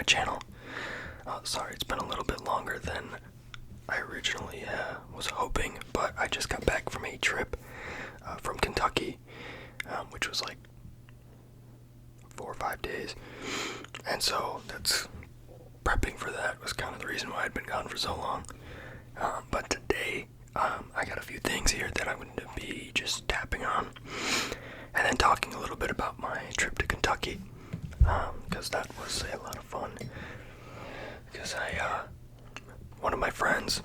my channel. Sorry, it's been a little bit longer than I originally was hoping, but I just got back from a trip from Kentucky, which was like 4 or 5 days, and so that's prepping for that was kind of the reason why I'd been gone for so long. But today, I got a few things here that I'm going to be just tapping on, and then talking a little bit about my trip to Kentucky, because that was a lot of fun. Because one of my friends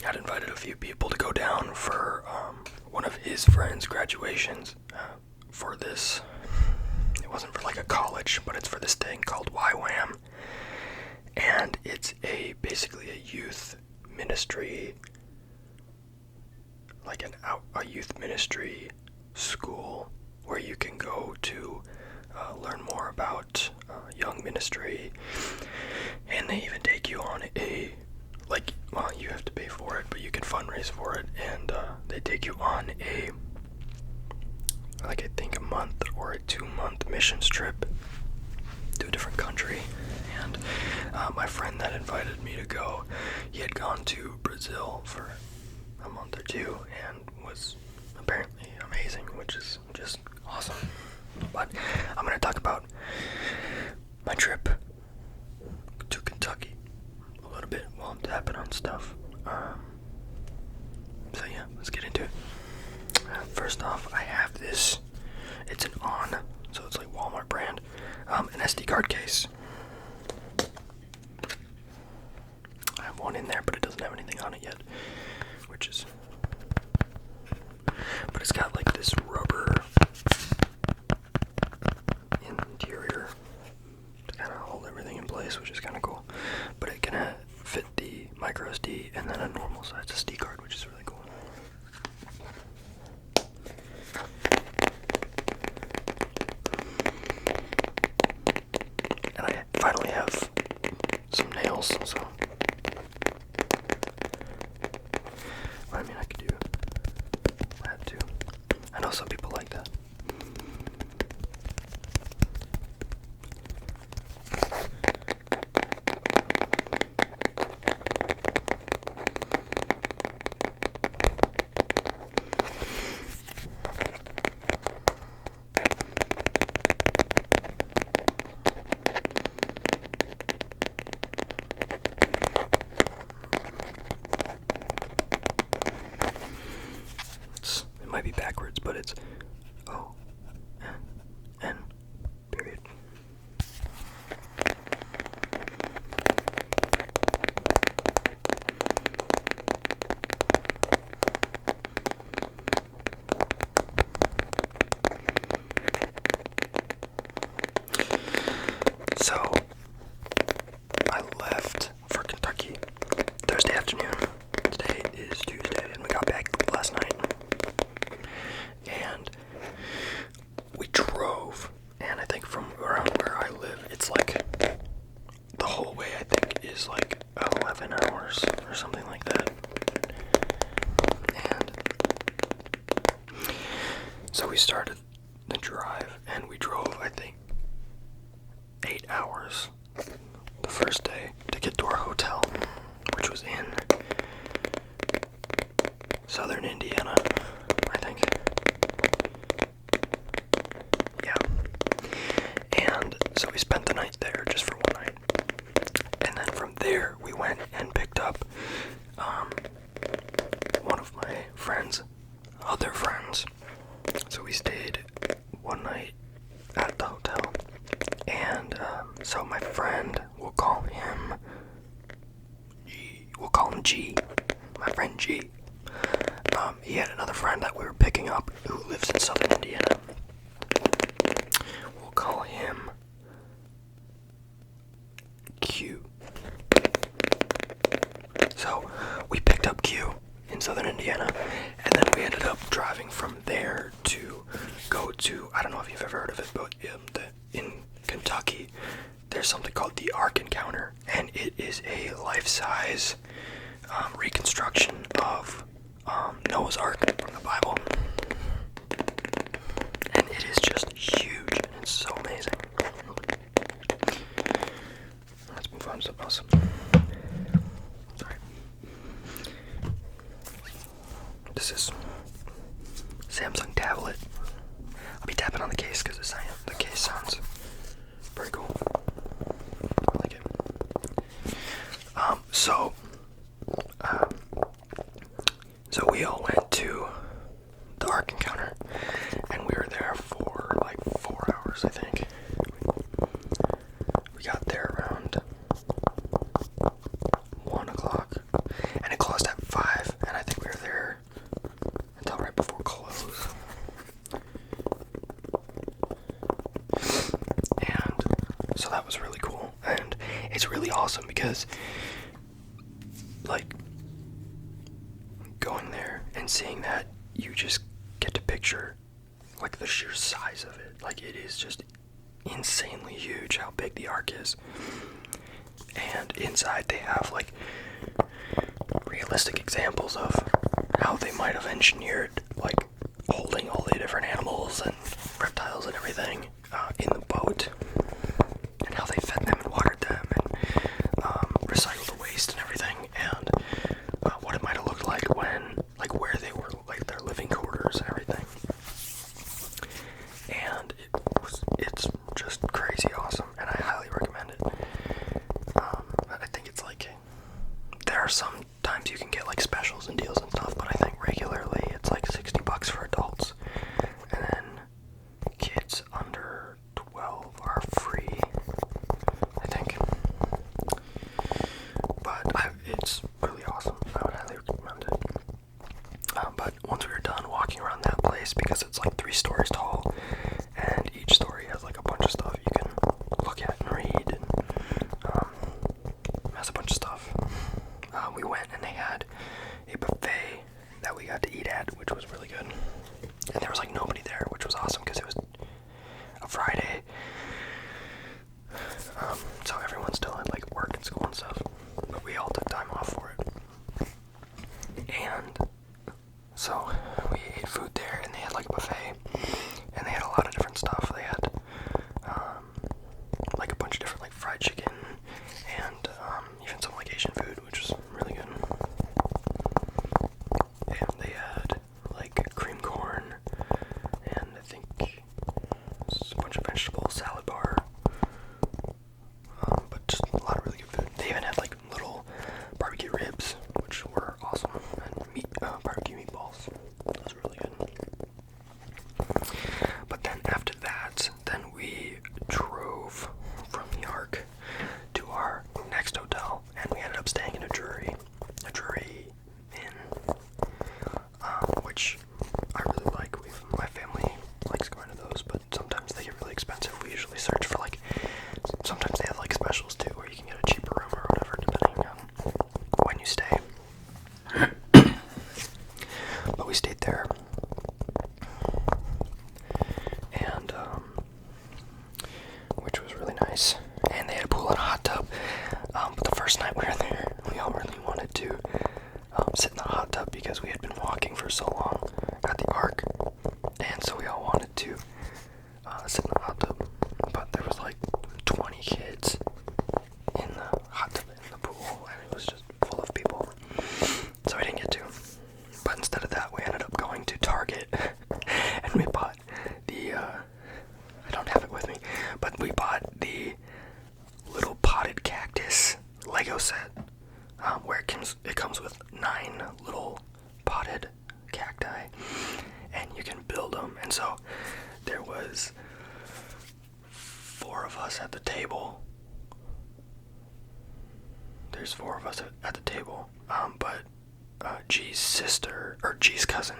had invited a few people to go down for one of his friends' graduations for this. It wasn't for like a college, but it's for this thing called YWAM, and it's basically a youth ministry, like a youth ministry school where you can go to learn more about young ministry, and they even take you on you have to pay for it, but you can fundraise for it, and they take you on I think a month or a 2-month missions trip to a different country. And my friend that invited me to go, he had gone to Brazil for a month or two and was apparently amazing, which is just awesome. But I'm going to talk about my trip to Kentucky a little bit while I'm tapping on stuff. So yeah, let's get into it. First off, I have this. It's an so it's like Walmart brand, an SD card case. I have one in there, but it doesn't have anything on it yet, but it's got like this rubber interior to kind of hold everything in place, which is kind of cool. But it can fit the micro SD and then a normal size SD card, which is really cool. And I finally have some nails, so I mean, I could do that too. I know some people like that. It might be backwards, but it's O-N-N period. So, I left for Kentucky Thursday afternoon. Today is Tuesday, and we got back last night. And we drove, and I think from around where I live, it's like the whole way I think is like 11 hours or something like that. And so we started the drive, and we drove, I think, 8 hours the first day to get to our hotel, which was in southern Indiana, I think. Yeah. And so we spent the night there just for one night. And then from there, we went and picked up one of my friend's other friends. So we stayed one night at the hotel. And so my friend, we'll call him G. My friend G. He had another friend that we were picking up who lives in southern Indiana. We'll call him Q. So we picked up Q in southern Indiana, and then we ended up driving from there to go to, I don't know if you've ever heard of it, but in Kentucky, there's something called the Ark Encounter, and it is a life-size reconstruction of Noah's Ark from the Bible. And it is just huge, and it's so amazing. this Samsung tablet. I'll be tapping on the case because the case sounds pretty cool. I like it. So we all went to the Ark Encounter, and we were there for like 4 hours, I think. We got there around 1 o'clock, and it closed at 5, and I think we were there until right before close. And so that was really cool, and it's really awesome because, like, going there and seeing that, you just get to picture, like, the sheer size of it. Like, it is just insanely huge how big the Ark is. And inside they have, like, realistic examples of how they might have engineered, like, holding all the different animals and reptiles and everything in the boat, and how they fed them and watered them and recycled the waste and everything, and what it might have looked like when, like, where they were, like, their living quarters and everything. And it's just crazy awesome, and I highly recommend it. I think it's like, there are some times you can get like specials and deals and stuff, but I think regularly it's like $60 for adults, and then kids under 12 are free, I think. But it's really awesome. I would highly recommend it. But once we were done walking around that place, because it's like 3 stories tall, and each story has like a bunch of stuff you can look at and read, and has a bunch of stuff. We went and they had a buffet that we got to eat at, which was really good. And there was like nobody there, which was awesome because it was a Friday. So everyone's still at like work and school and stuff, but we all took time off for it. And so we ate food there, and they had like a buffet, and they had a lot of different stuff. They had like a bunch of different like fried chicken and even some like Asian food, which was really good. And they had like cream corn and I think a bunch of vegetables, salad bar, but just a lot of really good food. They even had like little barbecue ribs, which were awesome, and barbecue meatballs. That was really good. But then after that, then we drove from the Ark to our next hotel, and we ended up staying in a Drury Inn, which I really like. My family likes going to those, but sometimes they get really expensive. We usually search for like, sometimes they have like specials too, where you can get a cheaper room or whatever, depending on when you stay. But we stayed there, and which was really nice. And they had a pool and a hot tub. But the first night we were there, we all really wanted to sit in the hot tub because we had been walking for so long at the Ark, and so we all wanted to sit in the hot tub. But there was like 20 kids in the hot tub in the pool, and it was just full of people, so we didn't get to. But instead of that, we ended up going to Target, and we bought the I don't have it with me, but we bought the little potted cactus Lego set, where it comes with 9 little potted cacti, and you can build them. And so there was 4 of us at the table. There's 4 of us at the table, but G's cousin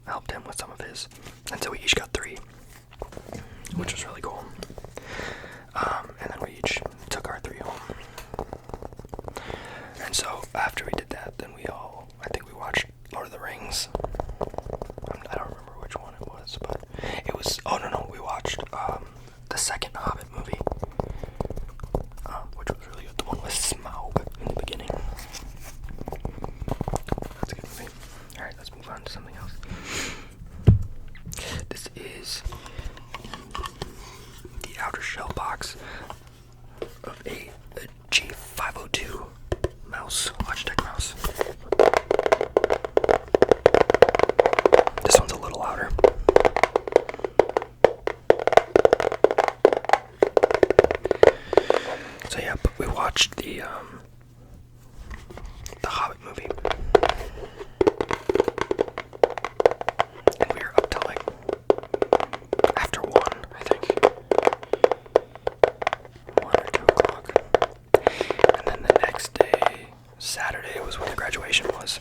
helped him with some of his, and so we each got 3, which was really cool. And then we each took our 3 home. And so after we did that, then I think we watched Lord of the Rings. I don't remember which one it was, but it was, we watched the second Hobbit movie, which was really good. The one with Smaug in the beginning. That's a good movie. Alright, let's move on to something else. This is the outer shell box of a G502 mouse, Logitech mouse. watched the Hobbit movie, and we were up till like after 1, I think, 1 or 2 o'clock. And then the next day, Saturday, was when the graduation was.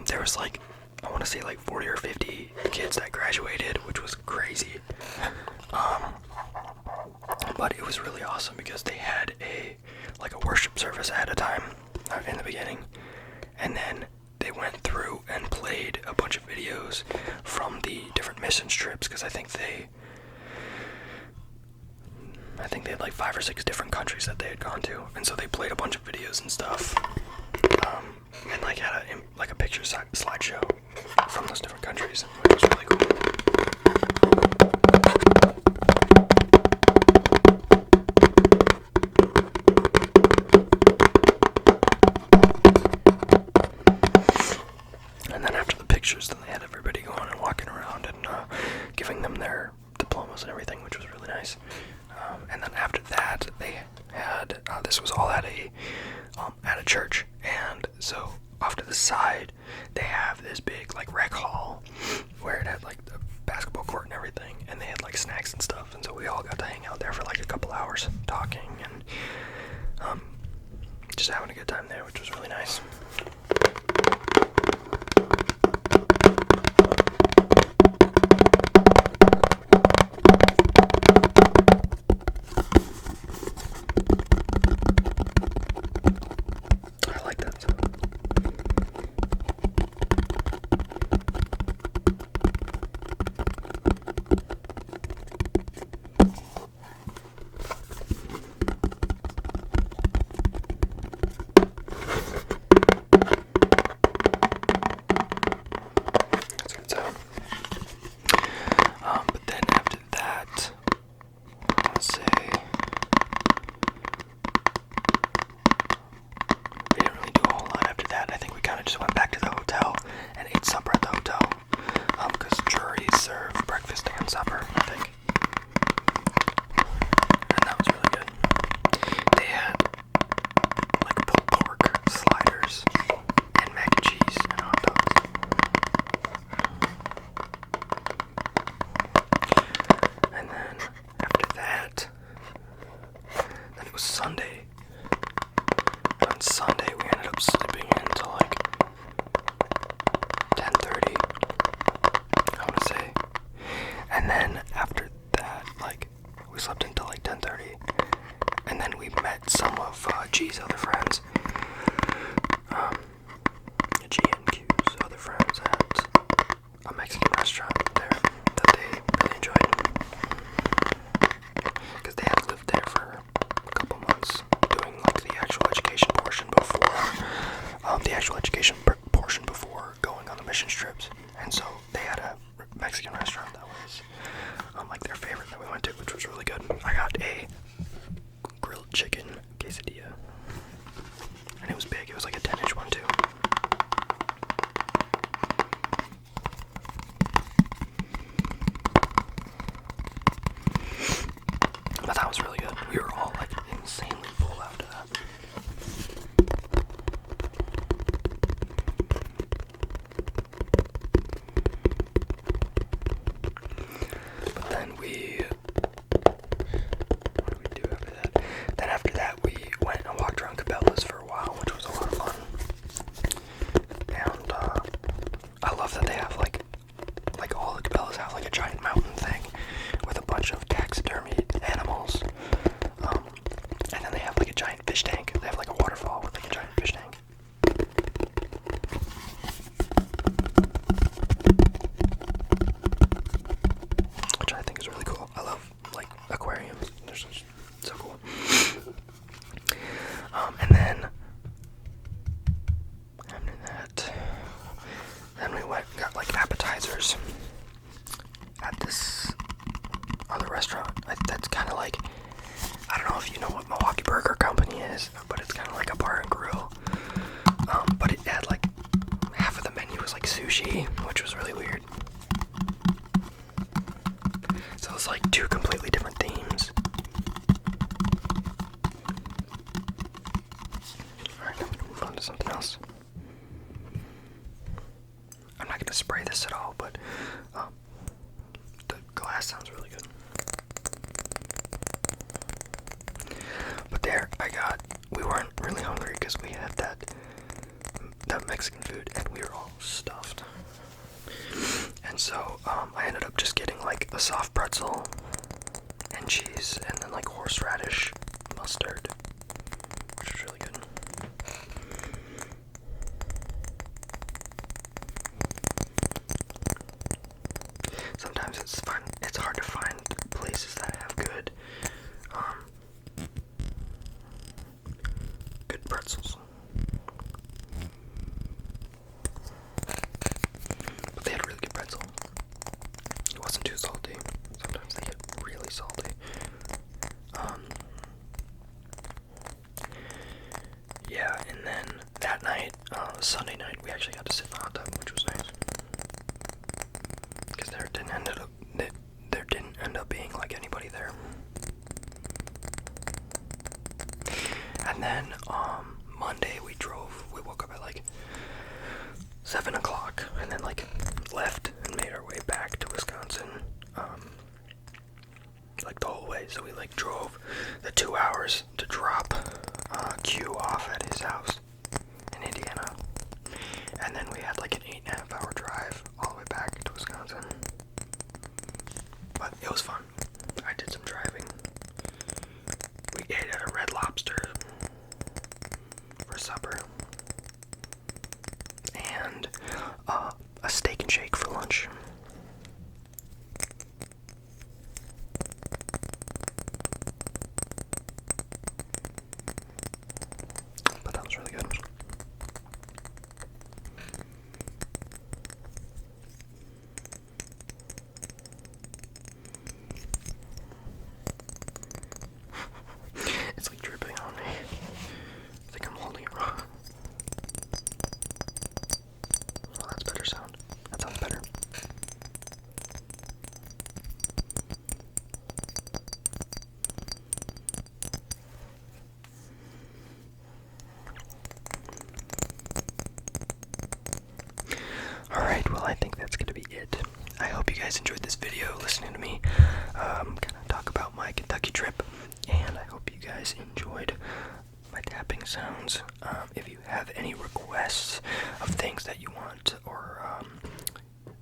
There was like, I want to say like 40 or 50 kids that graduated, which was crazy. But it was really awesome because they had a worship service ahead of time in the beginning, and then they went through and played a bunch of videos from the different mission trips, because I think they had like 5 or 6 different countries that they had gone to, and so they played a bunch of videos and stuff. And like had a picture slideshow from those different countries, which was really cool. And then after the pictures, then they had everybody going and walking around and giving them their diplomas and everything, which was really nice. And then after that, they had this was all at a church, and so off to the side they have this big like rec hall where it had like the basketball court and everything, and they had like snacks and stuff, and so we all got to hang out there for like a couple hours talking and just having a good time there, which was really nice. Just went back to the hotel and ate supper at the hotel, because juries serve breakfast and supper, I think, and that was really good. They had like pulled pork sliders and mac and cheese and hot dogs. And then after that, then it was Sunday. On Sunday we ended up sleeping until like 10:30, I want to say. And then after that, like, we slept until like 10:30, and then we met some of G's other friends, G and Q's other friends at a Mexican restaurant there that they really enjoyed, because they had lived there for a couple months doing like the actual education portion before going on the mission trips, and so they had a Mexican restaurant that was like their favorite that we went to, which was really good. I got a grilled chicken quesadilla, and it was big. It was like a 10-inch one too. But that was really good. We were all like insanely full after that. But then what did we do after that? Then after that we went and walked around Cabela's for a while, which was a lot of fun. And I love that they have like all the Cabela's have like a giant mountain thing with a bunch of taxidermied animals. And then they have like a giant fish tank. They have like a waterfall with like a giant fish tank. Which I think is really cool. I love like aquariums. They're so cool. And then after that, then we went and got like appetizers at this other restaurant that's kind of like I don't know if you know what Milwaukee Burger Company is, but it's kind of like a bar and grill. But it had like half of the menu was like sushi, which was really weird. So it's like two completely different themes. Alright, I'm gonna move on to something else. I'm not gonna spray this at all, but the glass sounds really good. But there, we weren't really hungry because we had that Mexican food and we were all stuffed. And so I ended up just getting like a soft pretzel and cheese and then like horseradish mustard, which was really good. Sometimes it's hard to find places that have good pretzels. But they had a really good pretzel. It wasn't too salty. Sometimes they get really salty. Yeah, and then that night, Sunday night, we actually got to sit in the hot tub, which was nice. Because there didn't end up being like anybody there. And then Monday we woke up at like 7 o'clock and then like left and made our way back to Wisconsin like the whole way. So we like drove the 2 hours to drop Q off at his house in Indiana, and then we had like an 8.5 hour drive all the way back to Wisconsin. But it was fun. I did some driving. We ate at a Red Lobster for supper and a steak and shake for lunch. But that was really good. It's like dripping on me. I think I'm holding it wrong. Oh, that's better sound. That sounds better. Alright, well I think that's gonna be it. I hope you guys enjoyed this video, listening to me kind of talk about my Kentucky trip, and I hope you guys enjoyed my tapping sounds. If you have any requests of things that you want, or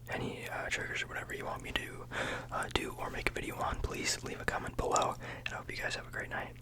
any triggers or whatever you want me to do or make a video on, please leave a comment below, and I hope you guys have a great night.